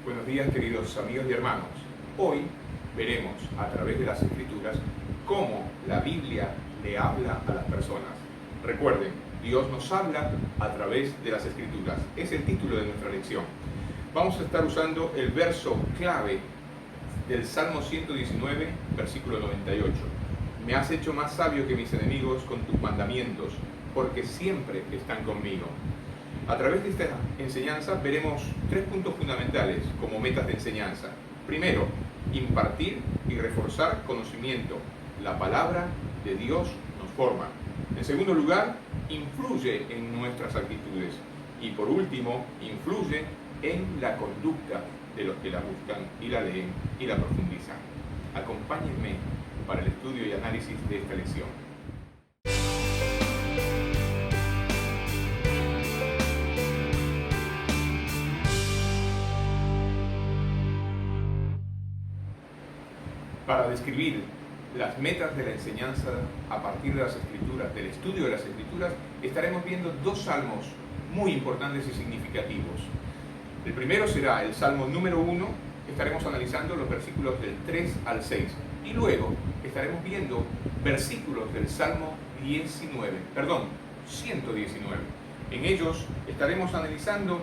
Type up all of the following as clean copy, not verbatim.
Buenos días, queridos amigos y hermanos. Hoy veremos a través de las Escrituras cómo la Biblia le habla a las personas. Recuerden, Dios nos habla a través de las Escrituras. Es el título de nuestra lección. Vamos a estar usando el verso clave del Salmo 119, versículo 98. Me has hecho más sabio que mis enemigos con tus mandamientos, porque siempre están conmigo. A través de esta enseñanza veremos tres puntos fundamentales como metas de enseñanza. Primero, impartir y reforzar conocimiento. La palabra de Dios nos forma. En segundo lugar, influye en nuestras actitudes. Y por último, influye en la conducta de los que la buscan y la leen y la profundizan. Acompáñenme para el estudio y análisis de esta lección. Para describir las metas de la enseñanza a partir de las Escrituras, del estudio de las Escrituras, estaremos viendo dos salmos muy importantes y significativos. El primero será el Salmo número 1, estaremos analizando los versículos del 3 al 6. Y luego estaremos viendo versículos del Salmo 119. En ellos estaremos analizando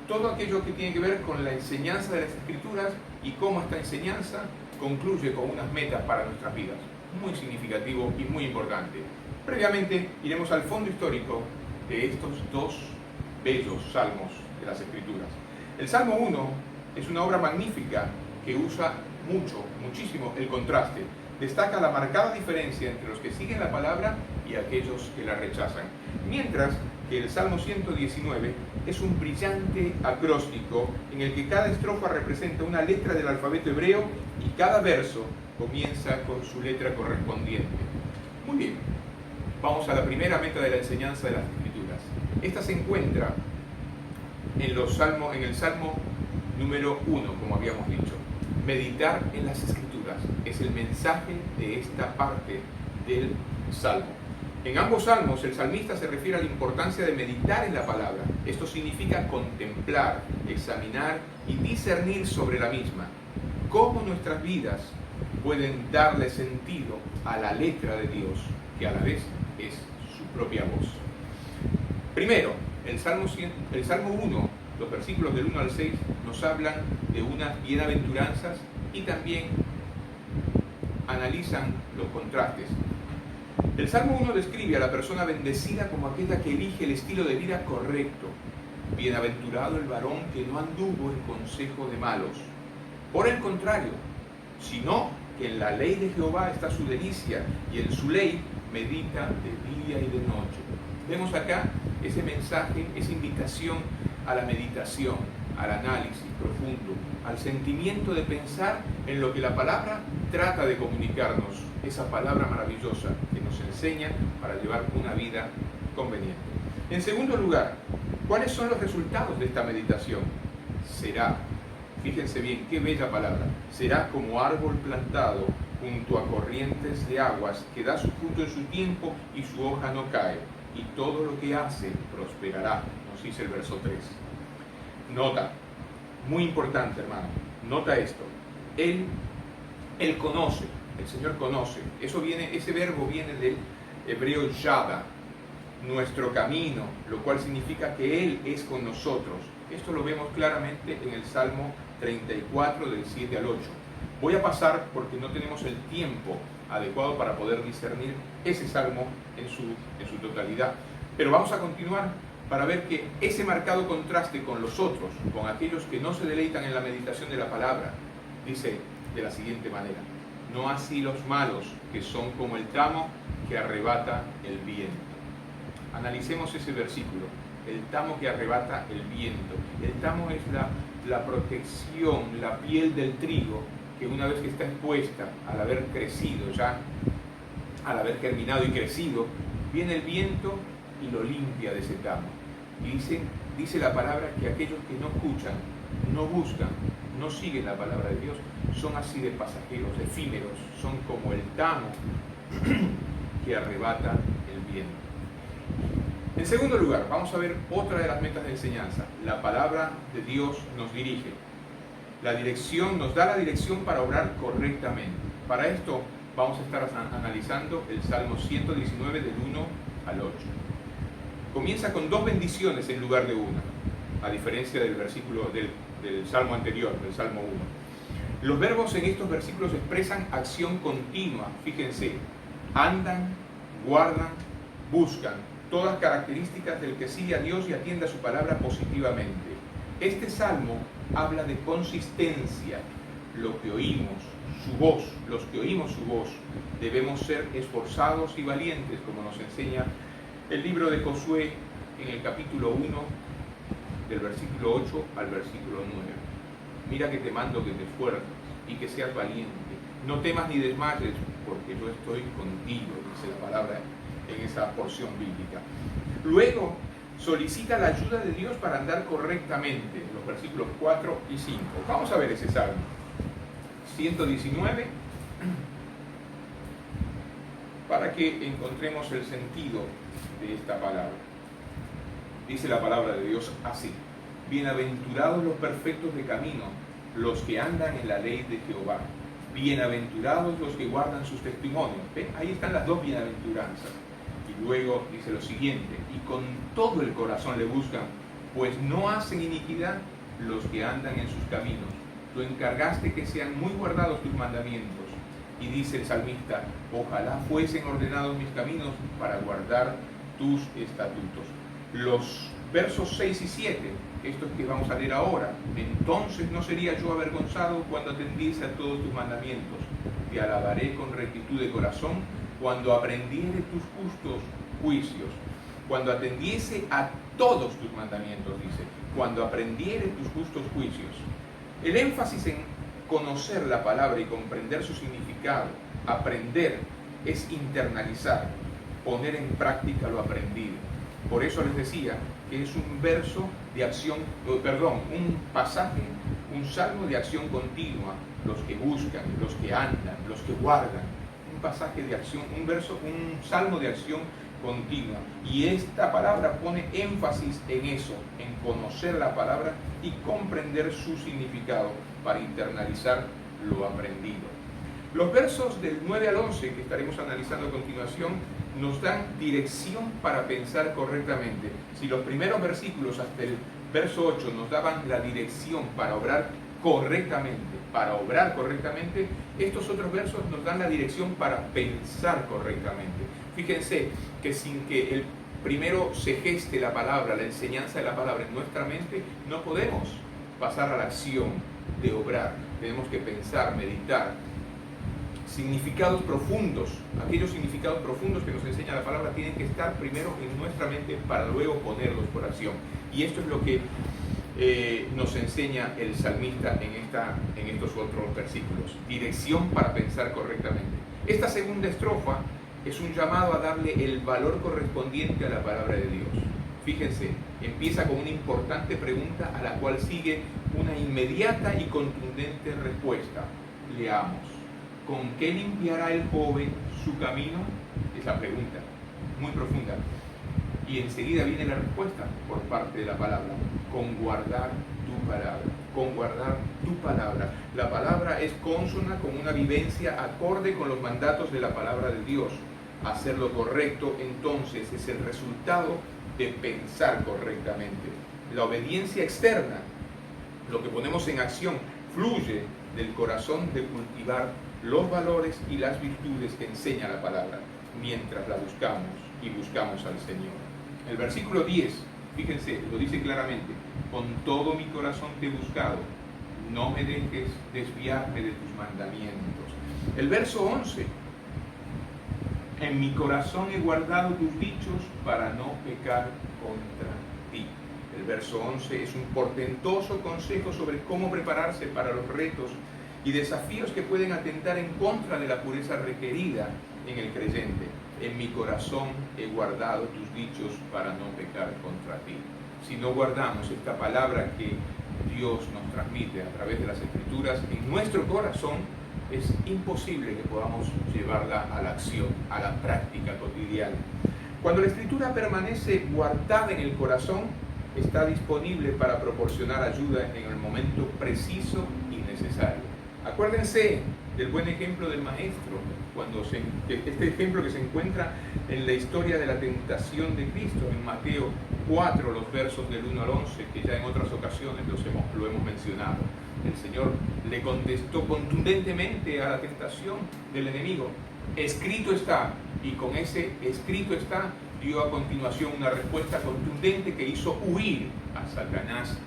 todo aquello que tiene que ver con la enseñanza de las Escrituras y cómo esta enseñanza concluye con unas metas para nuestras vidas. Muy significativo y muy importante. Previamente iremos al fondo histórico de estos dos bellos salmos de las Escrituras. El Salmo 1 es una obra magnífica que usa muchísimo el contraste. Destaca la marcada diferencia entre los que siguen la palabra y aquellos que la rechazan. Mientras que el Salmo 119 es un brillante acróstico en el que cada estrofa representa una letra del alfabeto hebreo y cada verso comienza con su letra correspondiente. Muy bien, vamos a la primera meta de la enseñanza de las Escrituras. Esta se encuentra en el Salmo número 1, como habíamos dicho. Meditar en las Escrituras es el mensaje de esta parte del Salmo. En ambos salmos, el salmista se refiere a la importancia de meditar en la palabra. Esto significa contemplar, examinar y discernir sobre la misma. Cómo nuestras vidas pueden darle sentido a la letra de Dios, que a la vez es su propia voz. Primero, el Salmo 1, los versículos del 1 al 6, nos hablan de unas bienaventuranzas y también analizan los contrastes. El Salmo 1 describe a la persona bendecida como aquella que elige el estilo de vida correcto. Bienaventurado el varón que no anduvo en consejo de malos. Por el contrario, sino que en la ley de Jehová está su delicia y en su ley medita de día y de noche. Vemos acá ese mensaje, esa invitación a la meditación, al análisis profundo, al sentimiento de pensar en lo que la palabra trata de comunicarnos, esa palabra maravillosa que nos enseña para llevar una vida conveniente. En segundo lugar, ¿cuáles son los resultados de esta meditación? Será, fíjense bien, qué bella palabra, será como árbol plantado junto a corrientes de aguas que da su fruto en su tiempo y su hoja no cae, y todo lo que hace prosperará, nos dice el verso 3. Nota, muy importante, hermano, nota esto. Él conoce, el Señor conoce. Ese verbo viene del hebreo yada, nuestro camino, lo cual significa que Él es con nosotros. Esto lo vemos claramente en el Salmo 34, del 7 al 8. Voy a pasar porque no tenemos el tiempo adecuado para poder discernir ese salmo en su totalidad. Pero vamos a continuar para ver que ese marcado contraste con los otros, con aquellos que no se deleitan en la meditación de la palabra, dice de la siguiente manera: no así los malos, que son como el tamo que arrebata el viento. Analicemos ese versículo, el tamo que arrebata el viento. El tamo es la protección, la piel del trigo, que una vez que está expuesta, al haber crecido ya, al haber germinado y crecido, viene el viento y lo limpia de ese tamo. Y dice la palabra que aquellos que no escuchan, no buscan, no siguen la palabra de Dios, son así de pasajeros, efímeros, son como el tamo que arrebata el viento. En segundo lugar, vamos a ver otra de las metas de enseñanza. La palabra de Dios nos dirige. La dirección nos da la dirección para obrar correctamente. Para esto vamos a estar analizando el Salmo 119 del 1 al 8. Comienza con dos bendiciones en lugar de una, a diferencia del versículo del Salmo anterior, del Salmo 1. Los verbos en estos versículos expresan acción continua. Fíjense, andan, guardan, buscan, todas características del que sigue a Dios y atiende a su palabra positivamente. Este salmo habla de consistencia. Lo que oímos, su voz, los que oímos su voz, debemos ser esforzados y valientes, como nos enseña el libro de Josué en el capítulo 1, del versículo 8 al versículo 9. Mira que te mando que te esfuerces y que seas valiente. No temas ni desmayes, porque yo estoy contigo, dice la palabra en esa porción bíblica. Luego, solicita la ayuda de Dios para andar correctamente, en los versículos 4 y 5. Vamos a ver ese salmo. 119, para que encontremos el sentido de esta palabra. Dice la palabra de Dios así: bienaventurados los perfectos de camino, los que andan en la ley de Jehová. Bienaventurados los que guardan sus testimonios. ¿Ven? Ahí están las dos bienaventuranzas. Y luego dice lo siguiente: y con todo el corazón le buscan, pues no hacen iniquidad los que andan en sus caminos. Tú encargaste que sean muy guardados tus mandamientos. Y dice el salmista: ojalá fuesen ordenados mis caminos para guardar tus estatutos. Los versos 6 y 7, estos que vamos a leer ahora: entonces no sería yo avergonzado cuando atendiese a todos tus mandamientos. Te alabaré con rectitud de corazón cuando aprendiere tus justos juicios. Cuando atendiese a todos tus mandamientos, dice, cuando aprendiere tus justos juicios. El énfasis en conocer la palabra y comprender su significado. Aprender es internalizar, poner en práctica lo aprendido. Por eso les decía que es un verso de acción, un pasaje, un salmo de acción continua. Los que buscan, los que andan, los que guardan. Un pasaje de acción, un salmo de acción continua. Y esta palabra pone énfasis en eso, en conocer la palabra y comprender su significado para internalizar lo aprendido. Los versos del 9 al 11 que estaremos analizando a continuación nos dan dirección para pensar correctamente. Si los primeros versículos hasta el verso 8 nos daban la dirección para obrar correctamente, estos otros versos nos dan la dirección para pensar correctamente. Fíjense que sin que el primero se geste la palabra, la enseñanza de la palabra en nuestra mente, no podemos pasar a la acción de obrar. Tenemos que pensar, meditar. Significados profundos, aquellos significados profundos que nos enseña la palabra tienen que estar primero en nuestra mente para luego ponerlos por acción. Y esto es lo que nos enseña el salmista en estos otros versículos. Dirección para pensar correctamente. Esta segunda estrofa es un llamado a darle el valor correspondiente a la palabra de Dios. Fíjense, empieza con una importante pregunta a la cual sigue una inmediata y contundente respuesta. Leamos. ¿Con qué limpiará el joven su camino? Es la pregunta, muy profunda. Y enseguida viene la respuesta por parte de la palabra. Con guardar tu palabra. Con guardar tu palabra. La palabra es consona con una vivencia acorde con los mandatos de la palabra de Dios. Hacer lo correcto, entonces, es el resultado de pensar correctamente. La obediencia externa, lo que ponemos en acción, fluye del corazón de cultivar los valores y las virtudes que enseña la palabra, mientras la buscamos y buscamos al Señor. El versículo 10, fíjense, lo dice claramente: con todo mi corazón te he buscado, no me dejes desviarme de tus mandamientos. El verso 11, en mi corazón he guardado tus dichos para no pecar contra ti. El verso 11 es un portentoso consejo sobre cómo prepararse para los retos y desafíos que pueden atentar en contra de la pureza requerida en el creyente. En mi corazón he guardado tus dichos para no pecar contra ti. Si no guardamos esta palabra que Dios nos transmite a través de las Escrituras en nuestro corazón, es imposible que podamos llevarla a la acción, a la práctica cotidiana. Cuando la Escritura permanece guardada en el corazón, está disponible para proporcionar ayuda en el momento preciso y necesario. Acuérdense del buen ejemplo del Maestro, este ejemplo que se encuentra en la historia de la tentación de Cristo, en Mateo 4, los versos del 1 al 11, que ya en otras ocasiones lo hemos mencionado. El Señor le contestó contundentemente a la tentación del enemigo: escrito está, y con ese escrito está dio a continuación una respuesta contundente que hizo huir a Satanás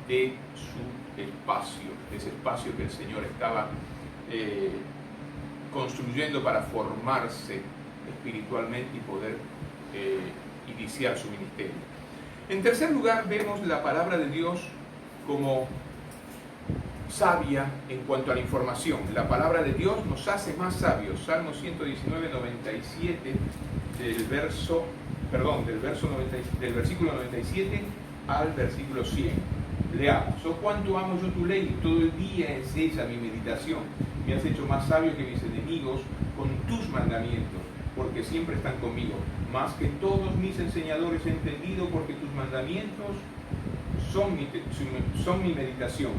de su espacio, de ese espacio que el Señor estaba construyendo para formarse espiritualmente y poder iniciar su ministerio. En tercer lugar, vemos la palabra de Dios como sabia en cuanto a la información. La palabra de Dios nos hace más sabios. Salmo 119, 97, del versículo 97 al versículo 100. Leamos: oh, cuánto amo yo tu ley, todo el día es ella mi meditación. Me has hecho más sabio que mis enemigos con tus mandamientos, porque siempre están conmigo. Más que todos mis enseñadores he entendido, porque tus mandamientos son mi meditación.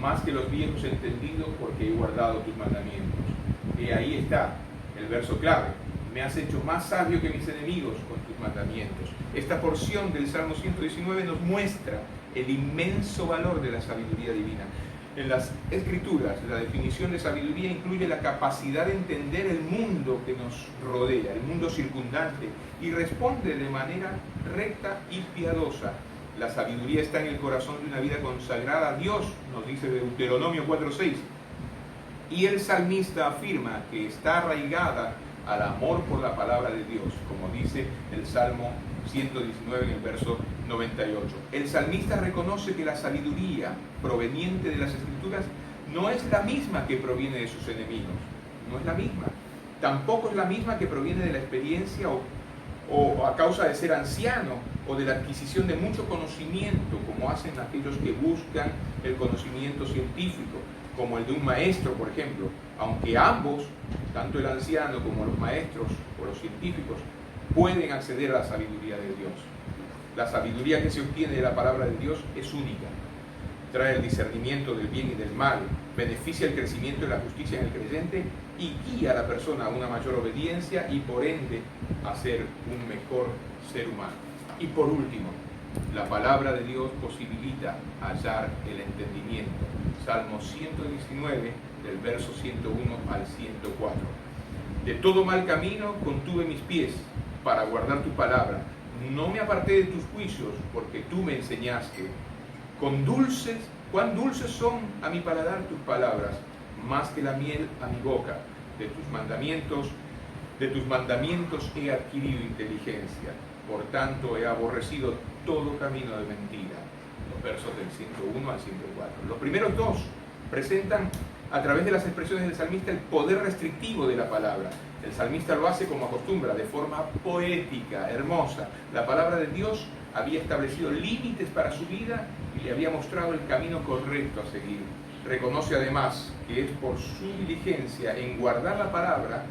Más que los viejos he entendido, porque he guardado tus mandamientos. Y ahí está el verso clave: me has hecho más sabio que mis enemigos con tus mandamientos. Esta porción del Salmo 119 nos muestra el inmenso valor de la sabiduría divina. En las Escrituras, la definición de sabiduría incluye la capacidad de entender el mundo que nos rodea, el mundo circundante, y responde de manera recta y piadosa. La sabiduría está en el corazón de una vida consagrada a Dios, nos dice Deuteronomio 4:6. Y el salmista afirma que está arraigada al amor por la palabra de Dios, como dice el Salmo 119 en el verso 98. El salmista reconoce que la sabiduría proveniente de las Escrituras no es la misma que proviene de sus enemigos, no es la misma. Tampoco es la misma que proviene de la experiencia o a causa de ser anciano o de la adquisición de mucho conocimiento, como hacen aquellos que buscan el conocimiento científico, como el de un maestro, por ejemplo. Aunque ambos, tanto el anciano como los maestros o los científicos, pueden acceder a la sabiduría de Dios. La sabiduría que se obtiene de la palabra de Dios es única. Trae el discernimiento del bien y del mal, beneficia el crecimiento de la justicia en el creyente y guía a la persona a una mayor obediencia y por ende a ser un mejor ser humano. Y por último, la palabra de Dios posibilita hallar el entendimiento. Salmo 119, del verso 101 al 104. De todo mal camino contuve mis pies para guardar tu palabra. No me aparté de tus juicios, porque tú me enseñaste. Cuán dulces son a mi paladar tus palabras, más que la miel a mi boca. De tus mandamientos he adquirido inteligencia. Por tanto he aborrecido todo camino de mentira. Los versos del 101 al 104. Los primeros dos presentan a través de las expresiones del salmista el poder restrictivo de la palabra. El salmista lo hace como acostumbra, de forma poética, hermosa. La palabra de Dios había establecido límites para su vida y le había mostrado el camino correcto a seguir. Reconoce además que es por su diligencia en guardar la palabra,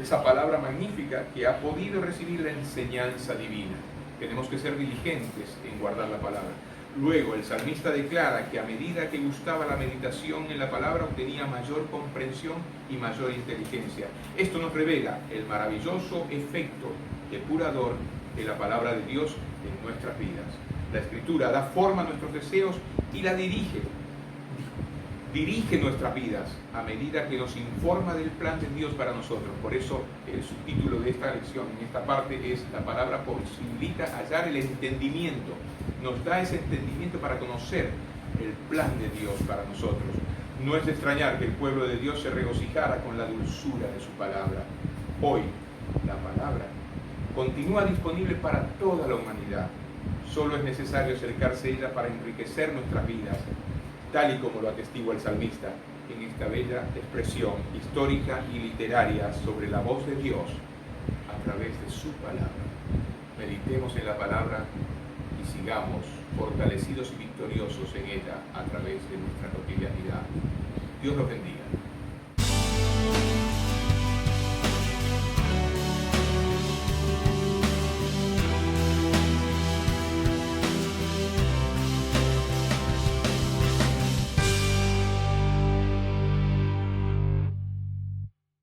esa palabra magnífica, que ha podido recibir la enseñanza divina. Tenemos que ser diligentes en guardar la palabra. Luego el salmista declara que a medida que gustaba la meditación en la palabra obtenía mayor comprensión y mayor inteligencia. Esto nos revela el maravilloso efecto depurador de la palabra de Dios en nuestras vidas. La Escritura da forma a nuestros deseos y la dirige nuestras vidas a medida que nos informa del plan de Dios para nosotros. Por eso el subtítulo de esta lección, en esta parte, es: la palabra posibilita hallar el entendimiento. Nos da ese entendimiento para conocer el plan de Dios para nosotros. No es de extrañar que el pueblo de Dios se regocijara con la dulzura de su palabra. Hoy, la palabra continúa disponible para toda la humanidad. Solo es necesario acercarse a ella para enriquecer nuestras vidas, tal y como lo atestigua el salmista en esta bella expresión histórica y literaria sobre la voz de Dios a través de su palabra. Meditemos en la palabra y sigamos fortalecidos y victoriosos en ella a través de nuestra cotidianidad. Dios los bendiga.